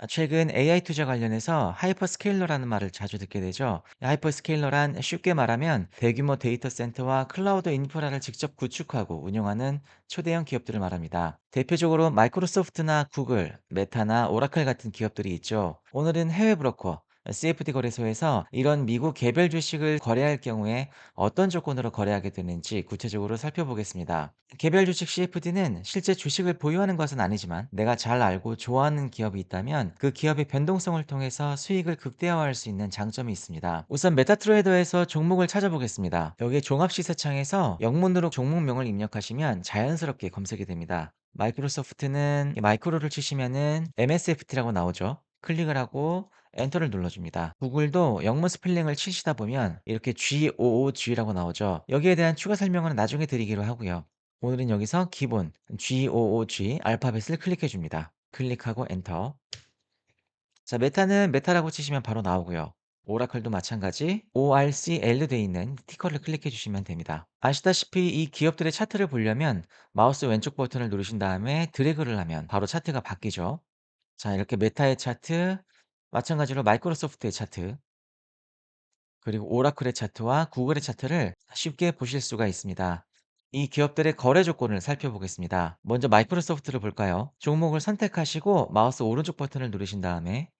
최근 AI 투자 관련해서 하이퍼스케일러라는 말을 자주 듣게 되죠. 하이퍼스케일러란 쉽게 말하면 대규모 데이터 센터와 클라우드 인프라를 직접 구축하고 운영하는 초대형 기업들을 말합니다. 대표적으로 마이크로소프트나 구글, 메타나 오라클 같은 기업들이 있죠. 오늘은 해외 브로커, CFD 거래소에서 이런 미국 개별 주식을 거래할 경우에 어떤 조건으로 거래하게 되는지 구체적으로 살펴보겠습니다. 개별 주식 CFD는 실제 주식을 보유하는 것은 아니지만 내가 잘 알고 좋아하는 기업이 있다면 그 기업의 변동성을 통해서 수익을 극대화할 수 있는 장점이 있습니다. 우선 메타트레이더에서 종목을 찾아보겠습니다. 여기 종합시세창에서 영문으로 종목명을 입력하시면 자연스럽게 검색이 됩니다. 마이크로소프트는 마이크로를 치시면은 MSFT라고 나오죠. 클릭을 하고 엔터를 눌러줍니다. 구글도 영문 스펠링을 치시다 보면 이렇게 GOOG라고 나오죠. 여기에 대한 추가 설명은 나중에 드리기로 하고요. 오늘은 여기서 기본 GOOG 알파벳을 클릭해 줍니다. 클릭하고 엔터. 자, 메타는 메타라고 치시면 바로 나오고요. 오라클도 마찬가지 ORCL로 되어 있는 티커를 클릭해 주시면 됩니다. 아시다시피 이 기업들의 차트를 보려면 마우스 왼쪽 버튼을 누르신 다음에 드래그를 하면 바로 차트가 바뀌죠. 자, 이렇게 메타의 차트, 마찬가지로 마이크로소프트의 차트, 그리고 오라클의 차트와 구글의 차트를 쉽게 보실 수가 있습니다. 이 기업들의 거래 조건을 살펴보겠습니다. 먼저 마이크로소프트를 볼까요? 종목을 선택하시고 마우스 오른쪽 버튼을 누르신 다음에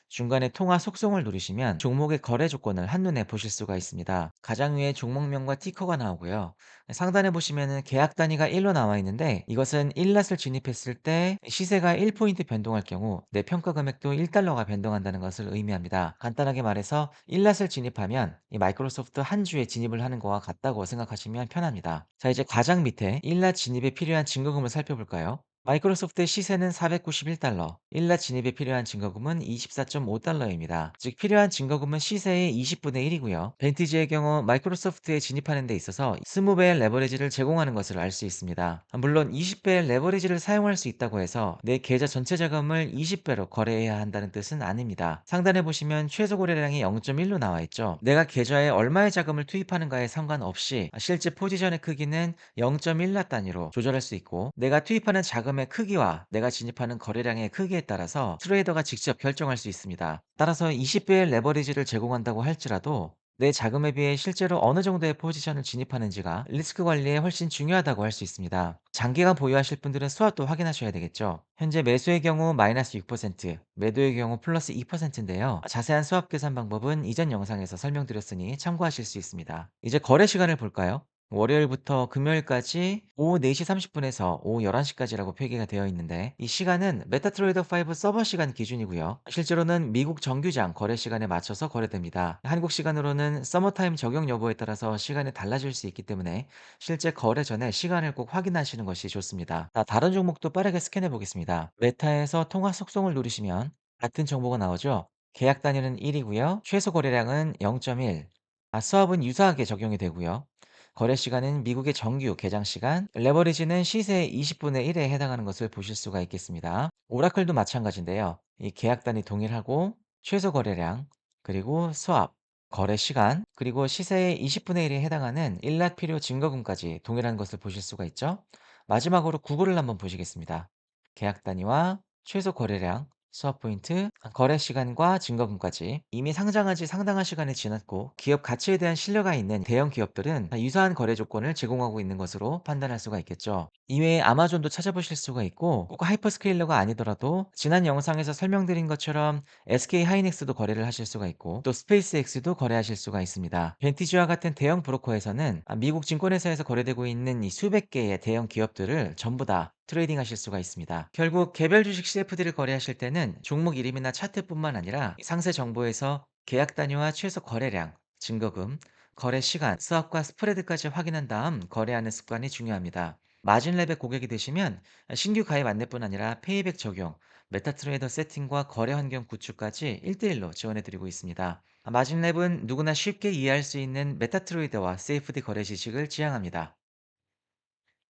중간에 통화 속성을 누르시면 종목의 거래 조건을 한눈에 보실 수가 있습니다. 가장 위에 종목명과 티커가 나오고요. 상단에 보시면은 계약 단위가 1로 나와 있는데 이것은 1랏을 진입했을 때 시세가 1포인트 변동할 경우 내 평가 금액도 1달러가 변동한다는 것을 의미합니다. 간단하게 말해서 1랏을 진입하면 이 마이크로소프트 한 주에 진입을 하는 거와 같다고 생각하시면 편합니다. 자, 이제 가장 밑에 1랏 진입에 필요한 증거금을 살펴볼까요? 마이크로소프트의 시세는 491달러, 1라 진입에 필요한 증거금은 24.5달러입니다. 즉 필요한 증거금은 시세의 20분의 1이고요. 벤티지의 경우 마이크로소프트에 진입하는 데 있어서 20배의 레버리지를 제공하는 것을 알 수 있습니다. 물론 20배의 레버리지를 사용할 수 있다고 해서 내 계좌 전체 자금을 20배로 거래해야 한다는 뜻은 아닙니다. 상단에 보시면 최소 거래량이 0.1로 나와 있죠. 내가 계좌에 얼마의 자금을 투입하는가에 상관없이 실제 포지션의 크기는 0.1라 단위로 조절할 수 있고 내가 투입하는 자금의 크기와 내가 진입하는 거래량의 크기에 따라서 트레이더가 직접 결정할 수 있습니다. 따라서 20배의 레버리지를 제공한다고 할지라도 내 자금에 비해 실제로 어느 정도의 포지션을 진입하는지가 리스크 관리에 훨씬 중요하다고 할 수 있습니다. 장기간 보유하실 분들은 수합도 확인하셔야 되겠죠. 현재 매수의 경우 마이너스 6%, 매도의 경우 플러스 2%인데요. 자세한 수합 계산 방법은 이전 영상에서 설명드렸으니 참고하실 수 있습니다. 이제 거래 시간을 볼까요? 월요일부터 금요일까지 오후 4시 30분에서 오후 11시까지라고 표기가 되어 있는데 이 시간은 메타트레이더 5 서버 시간 기준이고요. 실제로는 미국 정규장 거래 시간에 맞춰서 거래됩니다. 한국 시간으로는 서머타임 적용 여부에 따라서 시간이 달라질 수 있기 때문에 실제 거래 전에 시간을 꼭 확인하시는 것이 좋습니다. 다른 종목도 빠르게 스캔해 보겠습니다. 메타에서 통화 속성을 누르시면 같은 정보가 나오죠. 계약 단위는 1이고요. 최소 거래량은 0.1. 수합은 유사하게 적용이 되고요. 거래 시간은 미국의 정규 개장 시간, 레버리지는 시세의 20분의 1에 해당하는 것을 보실 수가 있겠습니다. 오라클도 마찬가지인데요. 이 계약 단위 동일하고 최소 거래량, 그리고 수합, 거래 시간, 그리고 시세의 20분의 1에 해당하는 일락 필요 증거금까지 동일한 것을 보실 수가 있죠. 마지막으로 구글을 한번 보시겠습니다. 계약 단위와 최소 거래량, 수합 포인트, 거래 시간과 증거금까지 이미 상장한 지 상당한 시간이 지났고 기업 가치에 대한 신뢰가 있는 대형 기업들은 유사한 거래 조건을 제공하고 있는 것으로 판단할 수가 있겠죠. 이외에 아마존도 찾아보실 수가 있고 꼭 하이퍼스케일러가 아니더라도 지난 영상에서 설명드린 것처럼 SK 하이닉스도 거래를 하실 수가 있고 또 스페이스X도 거래하실 수가 있습니다. 벤티지와 같은 대형 브로커에서는 미국 증권회사에서 거래되고 있는 이 수백 개의 대형 기업들을 전부 다 트레이딩 하실 수가 있습니다. 결국 개별 주식 CFD를 거래하실 때는 종목 이름이나 차트뿐만 아니라 상세 정보에서 계약 단위와 최소 거래량, 증거금, 거래 시간, 수합과 스프레드까지 확인한 다음 거래하는 습관이 중요합니다. 마진랩의 고객이 되시면 신규 가입 안내뿐 아니라 페이백 적용, 메타트레이더 세팅과 거래 환경 구축까지 1대1로 지원해드리고 있습니다. 마진랩은 누구나 쉽게 이해할 수 있는 메타트레이더와 CFD 거래 지식을 지향합니다.